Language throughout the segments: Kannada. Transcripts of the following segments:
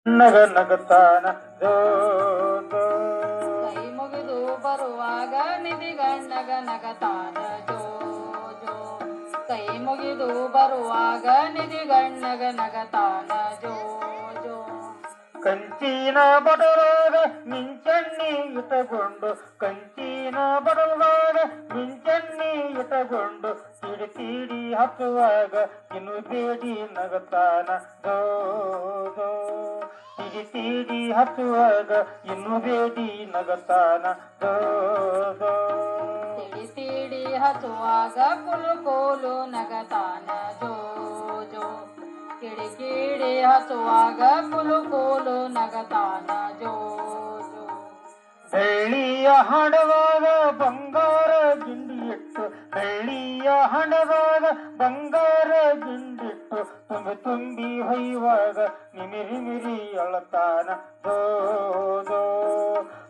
ನಗ ನಗತಾನ ಜೋ ಜೋ. ಕೈ ಮುಗಿದು ಬರುವಾಗ ನಿಧಿ ಗಣ್ಣಗ ನಗತಾನ ಜೋ ಜೋ. ಕೈ ಮುಗಿದು ಬರುವಾಗ ನಿಧಿ ಗಣ್ಣಗ ನಗತಾನ ಜೋ ಜೋ. ಕಂಚಿನ ಬಡಲಾಗ ಮಿಂಚಣ್ಣಿ ಇಟಗೊಂಡು ಕಂಚಿನ ಬಡಲಾಗ ಮಿಂಚಣ್ಣಿ ಇಟಗೊಂಡು ತೀಡಿ ತೀಡಿ ಹತ್ತುವಾಗ ಇನ್ನು ಬೇಡಿ ನಗತಾನ ಜೋ ಜೋ. ತೀಡಿ ತೀಡಿ ಹತ್ತುವಾಗ ಇನ್ನು ಬೇಡಿ ನಗತಾನ ಜೋ ಜೋ. ತಿಡಿ ತಿಡಿ ಹತ್ತುವಾಗ ಕುಲು ಕೋಲು ನಗತಾನ ಜೋ ಜೋ. ಕಿಡಿ ಕಿಡಿ ಹತ್ತುವಾಗ ಕುಲು ಕೋಲು ನಗತಾನ ಜೋ ಜೋ. ಬೆಳ್ಳಿಯ ಹಣದಾಗ ಬಂಗಾರ ಗಿಂಡಿ ಇಟ್ಟು ಬೆಳ್ಳಿಯ ಹಣದಾಗ ಬಂಗಾರ ಗಿಂಡಿಟ್ಟು ತುಂಬಿ ತುಂಬಿ ಹೊಯ್ಯುವಾಗ ನಿಮಿರಿ ಮಿರಿ ಅಳತಾನ ಜೋ ಜೋ.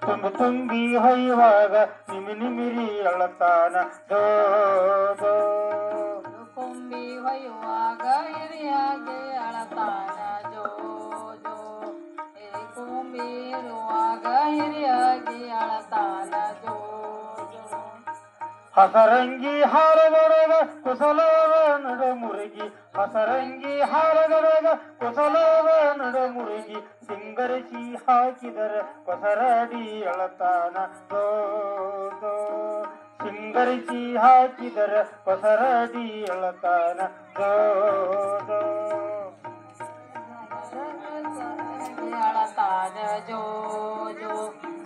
ತುಂಬಿ ತುಂಬಿ ಹೊಯ್ಯುವಾಗ ನಿಮಿರಿ ಅಳತಾನ ಜೋ ಜೋ. ಕೊಂಬಿ ಹೊಯ್ಯುವಾಗ ಹಿರಿಯಾಗಿ ಅಳತಾನ ಜೋ ಜೋ. ಕೊಂಬಿ ಇರುವಾಗ ಹಿರಿಯಾಗಿ ಅಳತಾನ ಜೋ ಜೋ. ಹಸರಂಗಿ ಹಾರದೊಳಗ ಕುಸಲವ ನಡ ಮುರುಗಿ ಹಸರಂಗಿ ಹಾರದೊಳಗ ಕುಸಲವ ನಡ ಮುರುಗಿ ಸಿಂಗರಿಸಿ ಹಾಕಿದರ ಕೊಸರಡಿ ಅಳತಾನ ಜೋ ಜೋ. ಸಿಂಗರಿಸಿ ಹಾಕಿದರ ಕೊಸರಡಿ ಅಳತಾನ ಜೋ ಜೋ. ಅಳತಾನ ಜೋ ಜೋ.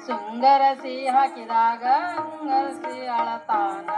ಸುಂಗರಸಿ ಹಾಕಿದಾಗ ಅಂಗರಸಿ ಅಳತಾನ